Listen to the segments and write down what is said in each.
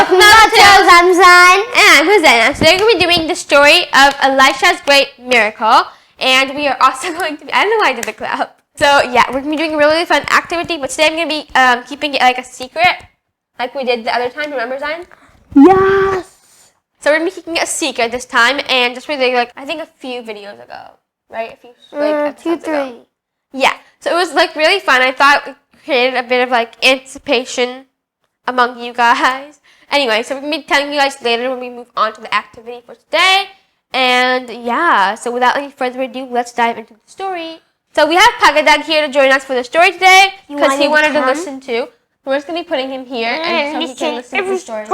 Welcome to TOG. I'm Zayin. And I'm Hosanna. Today we're going to be doing the story of Elisha's great miracle. And we are also going to be, I don't know why I did the clap. So yeah, we're going to be doing a really fun activity. But today I'm going to be keeping it like a secret. Like we did the other time. Remember, Zayin? Yes. So we're going to be keeping it a secret this time. And just really like, I think a few videos ago. Right? A few episodes ago. Yeah. So it was like really fun. I thought it created a bit of like anticipation among you guys. Anyway, so we're going to be telling you guys later when we move on to the activity for today. And yeah, so without any further ado, let's dive into the story. So we have Pagadag here to join us for the story today because he wanted to listen to. We're just going to be putting him here and so he can listen to the story.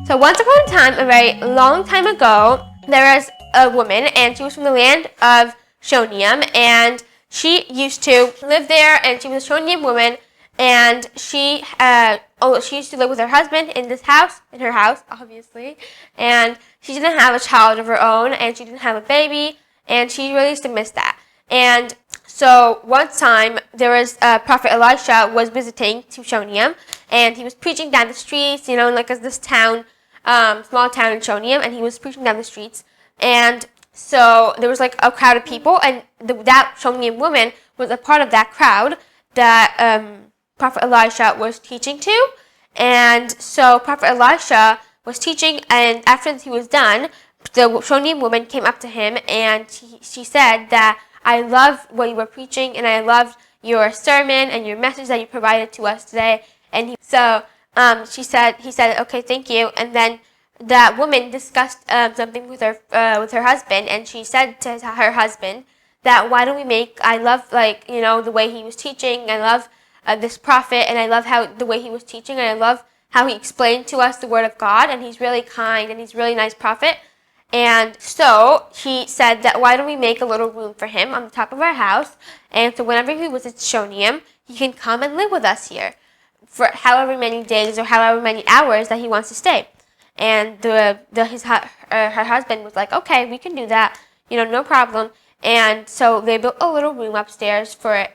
So once upon a time, a very long time ago, there was a woman and she was from the land of Shonium and she used to live there and she was a Shonium woman. And she used to live with her husband in her house, obviously. And she didn't have a child of her own, and she didn't have a baby, and she really used to miss that. And so one time, there was Prophet Elisha was visiting to Shonium, and he was preaching down the streets, like this town, small town in Shonium, and he was preaching down the streets. And so there was like a crowd of people, and that Shonium woman was a part of that crowd that Prophet Elisha was teaching to. And so Prophet Elisha was teaching, and after he was done, the Shonium woman came up to him and she said that I love what you were preaching and I loved your sermon and your message that you provided to us today. And he said, okay, thank you. And then that woman discussed something with her husband, and she said to her husband that why don't we I love the way he was teaching. I love this prophet, and I love the way he was teaching, and I love how he explained to us the word of God, and he's really kind, and he's a really nice prophet. And so he said that why don't we make a little room for him on the top of our house, and so whenever he visits Shonium, he can come and live with us here for however many days or however many hours that he wants to stay. And her husband was like, okay, we can do that, no problem. And so they built a little room upstairs for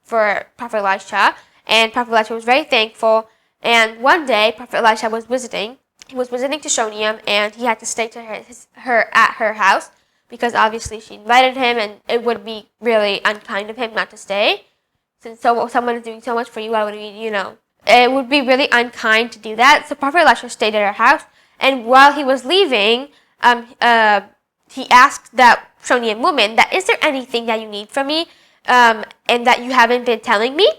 Prophet Elisha, and Prophet Elisha was very thankful. And one day, Prophet Elisha was visiting. He was visiting to Shonium, and he had to stay to at her house because obviously she invited him, and it would be really unkind of him not to stay. Since someone is doing so much for you, why would he, It would be really unkind to do that. So Prophet Elisha stayed at her house, and while he was leaving, he asked that Shonium woman that, is there anything that you need from me? And that you haven't been telling me,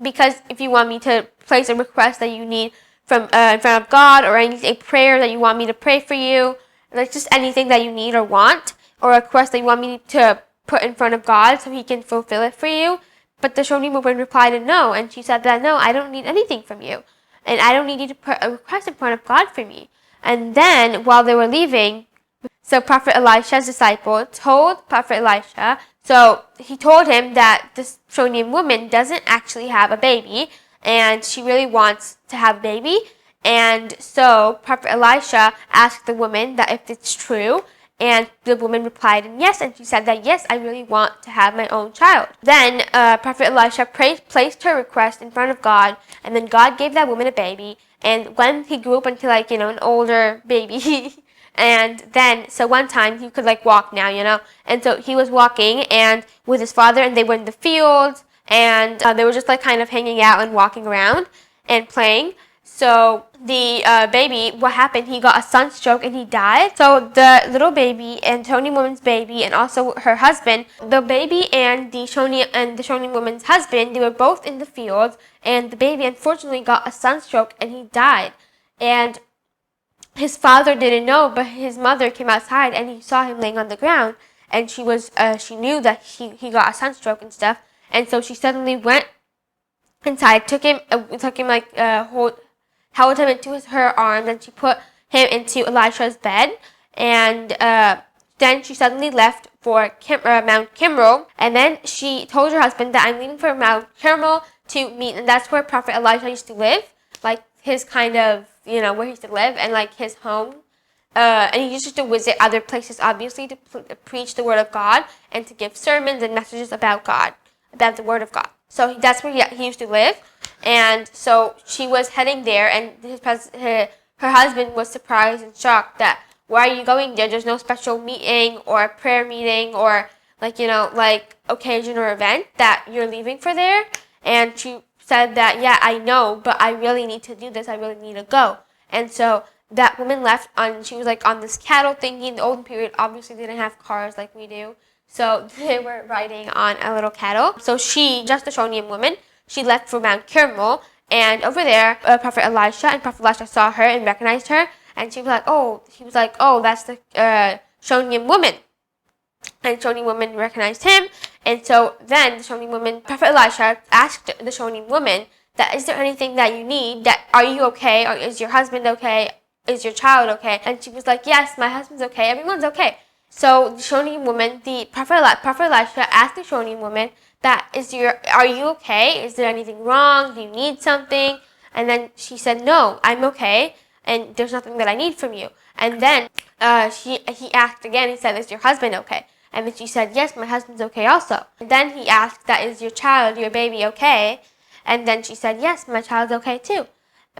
because if you want me to place a request that you need from in front of God, or a prayer that you want me to pray for you, like just anything that you need or want, or a request that you want me to put in front of God so He can fulfill it for you. But the Shonium woman replied no, and she said that no, I don't need anything from you, and I don't need you to put a request in front of God for me. And then while they were leaving, so Prophet Elisha's disciple told Prophet Elisha. So he told him that this Shonium woman doesn't actually have a baby, and she really wants to have a baby. And so Prophet Elisha asked the woman that if it's true, and the woman replied yes, and she said that yes, I really want to have my own child. Then Prophet Elisha placed her request in front of God, and then God gave that woman a baby. And when he grew up into an older baby, and then, so one time he could walk now, and so he was walking and with his father, and they were in the fields, and they were just kind of hanging out and walking around and playing. So the baby, what happened, he got a sunstroke and he died. So the little baby and Shonium woman's baby and also her husband, the baby and the Shonium woman's husband, they were both in the fields, and the baby unfortunately got a sunstroke and he died. And his father didn't know, but his mother came outside and he saw him laying on the ground, and she knew that he got a sunstroke and stuff, and so she suddenly went inside, held him into her arms, and she put him into Elisha's bed, and then she suddenly left for Mount Carmel, and then she told her husband that I'm leaving for Mount Carmel to meet, and that's where Prophet Elisha used to live, his kind of, where he used to live, and his home. And he used to visit other places, obviously, to preach the word of God and to give sermons and messages about God, about the word of God. So that's where he used to live. And so she was heading there, and her husband was surprised and shocked that, why are you going there? There's no special meeting or prayer meeting or occasion or event that you're leaving for there. And she said that, yeah, I know, but I really need to do this. I really need to go. And so that woman left she was on this cattle thingy. In the olden period, obviously they didn't have cars like we do. So they were riding on a little cattle. So she, just the Shonian woman, she left for Mount Carmel. And over there, Prophet Elisha, and Prophet Elisha saw her and recognized her. And she was like, oh, that's the Shonian woman. And the Shonian woman recognized him. And so then the Shonian woman, Prophet Elisha, asked the Shonian woman, that is there anything that you need? That are you okay? Or is your husband okay? Is your child okay? And she was like, yes, my husband's okay. Everyone's okay. So the Shonian woman, the Prophet Elisha asked the Shonian woman, are you okay? Is there anything wrong? Do you need something? And then she said, no, I'm okay. And there's nothing that I need from you. And then he asked again, he said, is your husband okay? And then she said, yes, my husband's okay also. And then he asked, is your child, your baby okay? And then she said, yes, my child's okay too.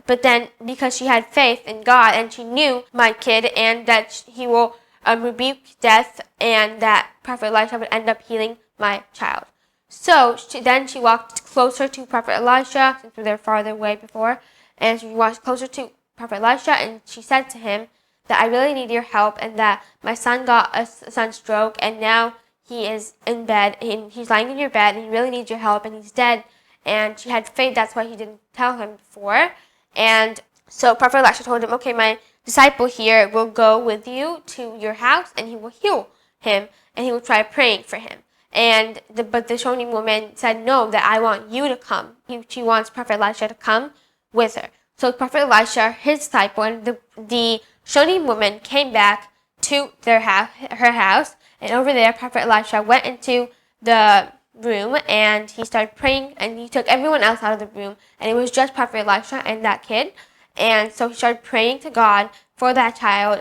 But then because she had faith in God and she knew my kid and that he will rebuke death and that Prophet Elisha would end up healing my child. So she walked closer to Prophet Elisha, since we were farther away before, and she walked closer to Prophet Elisha, and she said to him that I really need your help, and that my son got a sunstroke, and now he is in bed, and he's lying in your bed, and he really needs your help, and he's dead. And she had faith, that's why he didn't tell him before. And so Prophet Elisha told him, okay, my disciple here will go with you to your house, and he will heal him, and he will try praying for him. But the Shonian woman said, no, that I want you to come. She wants Prophet Elisha to come with her. So Prophet Elisha, his disciple, and the Shonian woman came back to her house. And over there, Prophet Elisha went into the room and he started praying, and he took everyone else out of the room. And it was just Prophet Elisha and that kid. And so he started praying to God for that child.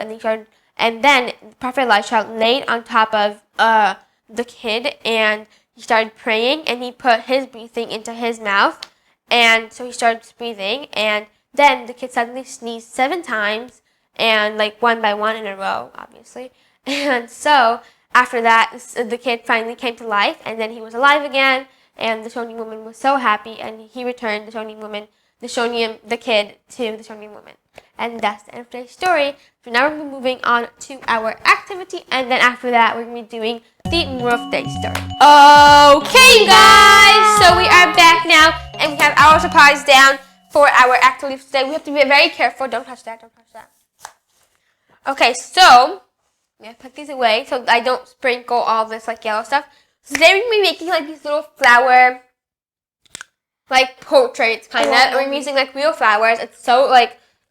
And then Prophet Elisha laid on top of the kid, and he started praying, and he put his breathing into his mouth, and so he started breathing, and then the kid suddenly sneezed 7 times, and one by one in a row, obviously. And so after that, the kid finally came to life, and then he was alive again, and the Shonian woman was so happy, and he returned the kid to the Shonian woman. And that's the end of today's story. So now we're moving on to our activity, and then after that, we're going to be doing the moral of the day story. Okay, guys, so we are back now, and we have our supplies down for our activity today. We have to be very careful. Don't touch that. Okay, so I'm going to put these away so I don't sprinkle all this yellow stuff. So today we're going to be making these little flower portraits, kind of. And we're using real flowers. It's so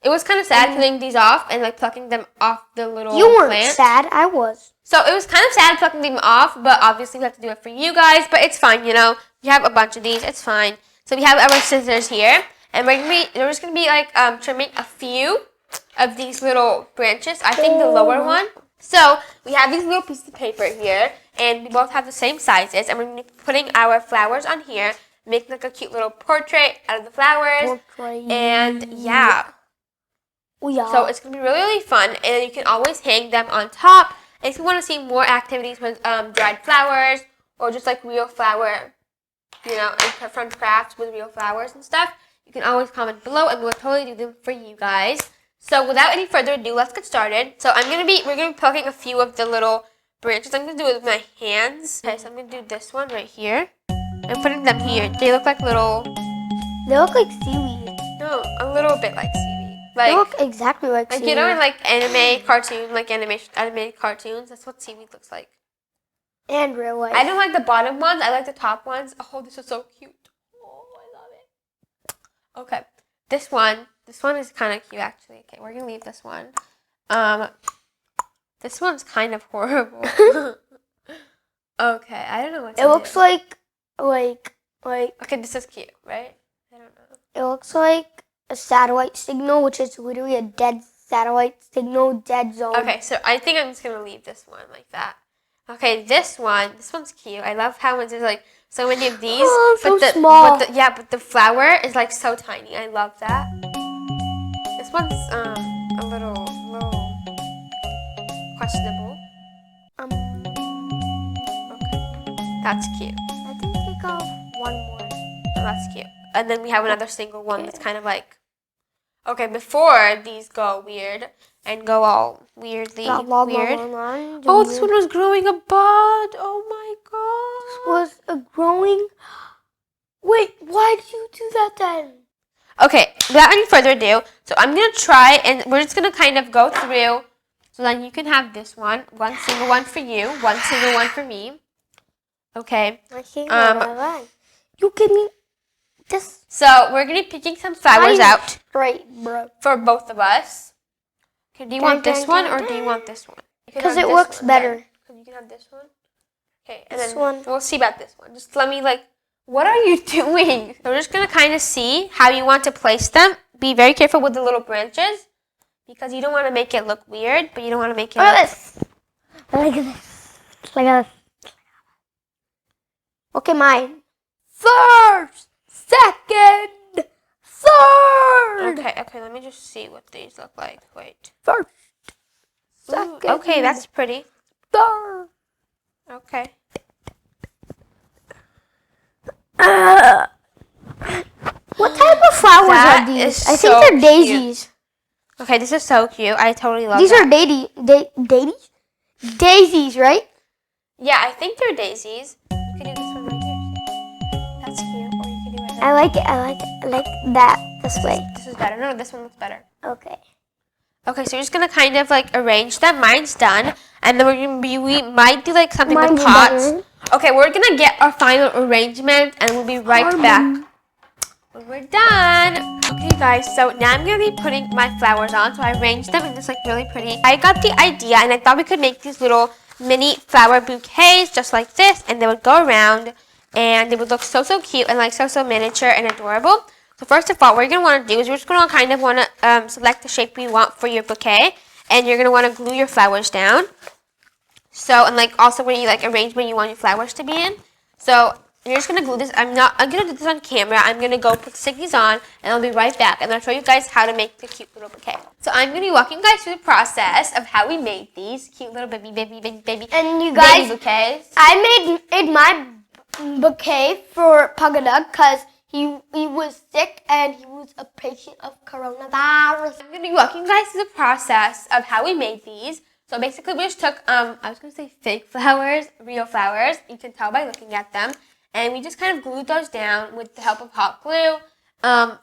it was kind of sad cutting these off and plucking them off the little You weren't plant. sad, I was. So it was kind of sad plucking them off, but obviously we have to do it for you guys. But it's fine, you know. We have a bunch of these. It's fine. So we have our scissors here, and we're just gonna be trimming a few of these little branches. I think the lower one. So we have these little pieces of paper here, and we both have the same sizes, and we're gonna be putting our flowers on here, make a cute little portrait out of the flowers, and yeah. So it's going to be really, really fun, and you can always hang them on top. And if you want to see more activities with dried flowers or just real flower, and from crafts with real flowers and stuff, you can always comment below, and we'll totally do them for you guys. So without any further ado, let's get started. So we're going to be plucking a few of the little branches. I'm going to do it with my hands. Okay, so I'm going to do this one right here. I'm putting them here. They look like little... They look like seaweed. No, a little bit like seaweed. They look exactly like seaweed. You know in anime cartoons, animated cartoons, that's what seaweed looks like. And real life. I don't like the bottom ones, I like the top ones. Oh, this is so cute. Oh, I love it. Okay, this one is kind of cute actually. Okay, we're gonna leave this one. This one's kind of horrible. Okay, I don't know what to do. It looks like. Okay, this is cute, right? I don't know. It looks like a satellite signal, which is literally a dead satellite signal, dead zone. Okay, so I think I'm just gonna leave this one like that. Okay, this one's cute. I love how it's just so many of these. Oh, so small. small. But the flower is like so tiny. I love that. This one's a little questionable. Okay, that's cute. I think we got one more. Oh, that's cute. And then we have another single one that's kind of like. Okay, before these go weird and go all weirdly weird. Oh, this one was growing a bud. Oh my god. This was a growing. Wait, why did you do that then? Okay, without any further ado, so I'm gonna try and we're just gonna kind of go through. So then you can have this one single one for you, one single one for me. Okay. You give me this. So we're gonna be picking some flowers out. Right, bro. For both of us. Okay, do you want this one or do you want this one? Because it looks better. So you can have this one. Okay, and then we'll see about this one. Just let me what are you doing? So we're just gonna kind of see how you want to place them. Be very careful with the little branches because you don't want to make it look weird, but you don't want to make it. Look at this. Look at this. Look at this. Okay, mine. First, second, third. Okay, let me just see what these look like. Wait. First, second. Okay, that's pretty. Third. Okay. What type of flowers are these? I think they're daisies. Cute. Okay, this is so cute. I totally love these. These are daisies, right? Yeah, I think they're daisies. You can do this one right here. That's cute. Or you can do it. I like it. I like that this way. This is better. No, this one looks better. Okay. Okay, so you're just gonna kind of arrange them. Mine's done, and then we might do something with pots. Okay, we're gonna get our final arrangement, and we'll be right back when we're done. Okay, guys. So now I'm gonna be putting my flowers on. So I arranged them in this really pretty. I got the idea, and I thought we could make these little mini flower bouquets just like this, and they would go around, and they would look so cute and so miniature and adorable. So first of all, what you're going to want to do is you're just going to kind of want to select the shape you want for your bouquet. And you're going to want to glue your flowers down. So, and also where you arrange where you want your flowers to be in. So, you're just going to glue this. I'm going to do this on camera. I'm going to go put stickies on and I'll be right back. And I'll show you guys how to make the cute little bouquet. So, I'm going to be walking you guys through the process of how we made these cute little baby and you guys, bouquets. I made my bouquet for Pagadug because he was sick and he was a patient of coronavirus. I'm going to be walking you guys through the process of how we made these. So basically we just took, I was going to say fake flowers, real flowers. You can tell by looking at them. And we just kind of glued those down with the help of hot glue. And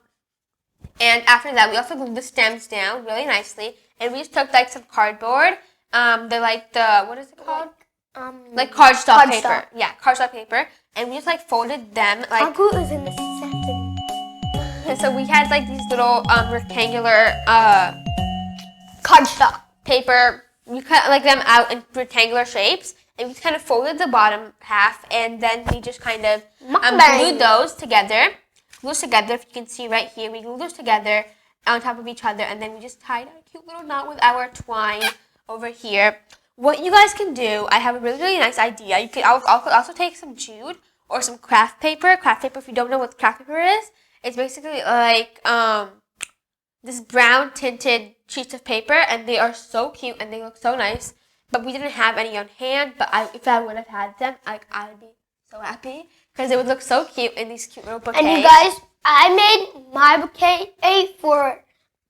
after that, we also glued the stems down really nicely. And we just took some cardboard. What is it called? Cardstock paper. Yeah, cardstock paper. And we just folded them How good is a necessity? So we had these little rectangular cardstock paper. You cut them out in rectangular shapes, and we kind of folded the bottom half, and then we just kind of glued those together. If you can see right here, we glued those together on top of each other, and then we just tied a cute little knot with our twine over here. What you guys can do, I have a really nice idea. You could also take some jute or some craft paper. Craft paper, if you don't know what craft paper is, it's basically this brown tinted sheets of paper, and they are so cute and they look so nice. But we didn't have any on hand. But if I would have had them, I would be so happy because they would look so cute in these cute little bouquets. And you guys, I made my bouquet for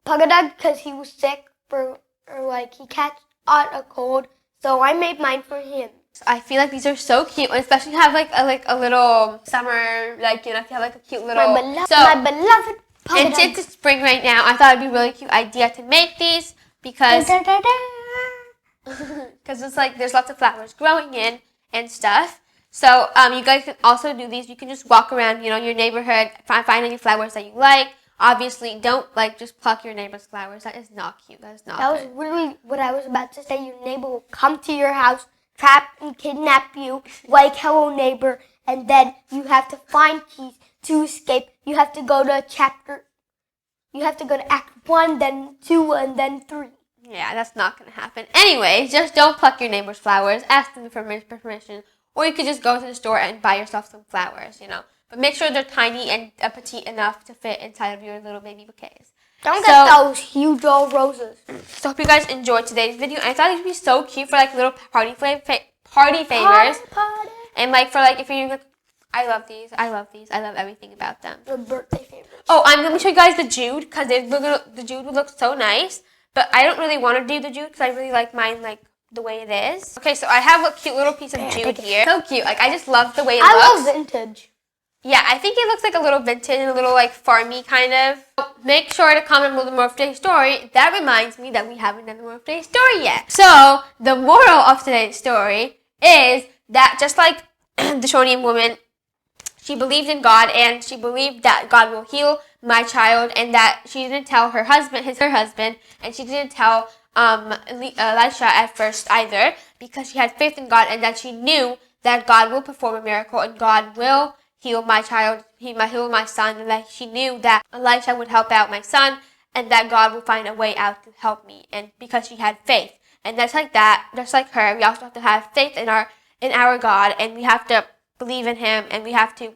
Pagadug because he was sick he catch a cold. So I made mine for him. I feel these are so cute, and especially have a little summer, if you have a cute little. My beloved Pagadug. And since it's spring right now, I thought it'd be a really cute idea to make these because it's there's lots of flowers growing in and stuff. So you guys can also do these. You can just walk around, your neighborhood, find any flowers that you like. Obviously, don't just pluck your neighbor's flowers. That is not cute. That is not That good. was really what I was about to say. Your neighbor will come to your house, trap and kidnap you, hello neighbor, and then you have to find keys to escape. You have to go to Act 1, then 2, and then 3. Yeah, that's not going to happen. Anyways, just don't pluck your neighbor's flowers. Ask them for permission. Or you could just go to the store and buy yourself some flowers, you know. But make sure they're tiny and petite enough to fit inside of your little baby bouquets. Don't get those huge old roses. So hope you guys enjoyed today's video. I thought it would be so cute for like little party favors. Party. And like for like if you're like, I love these. I love everything about them. The birthday favorites. Oh, I'm going to show you guys the Jude because the Jude would look so nice. But I don't really want to do the Jude because I really like mine like the way it is. Okay, so I have a cute little piece of Jude here. So cute. Like I just love the way it looks. I love vintage. Yeah, I think it looks like a little vintage and a little like farmy kind of. So make sure to comment below the moral of today's story. That reminds me that we haven't done the moral of today's story yet. So the moral of today's story is that just like the Shonian woman, she believed in God and she believed that God will heal my child, and that she didn't tell her husband, her husband, and she didn't tell Elisha at first either, because she had faith in God and that she knew that God will perform a miracle and God will heal my child, he might heal my son, and that she knew that Elisha would help out my son and that God would find a way out to help me, and because she had faith. And just like that, just like her, we also have to have faith in our God, and we have to believe in him, and we have to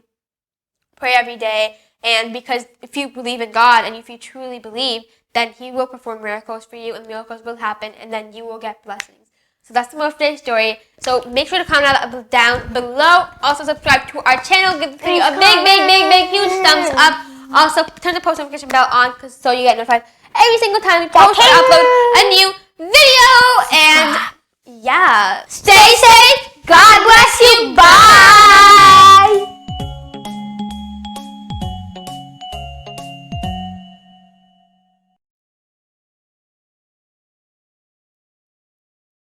pray every day. And because if you believe in God and if you truly believe, then he will perform miracles for you and miracles will happen and then you will get blessings. So that's the moral of today's story. So make sure to comment down below. Also subscribe to our channel. Give the video a big, huge thumbs up. Also turn the post notification bell on so you get notified every single time we post or upload a new video. And yeah, stay safe.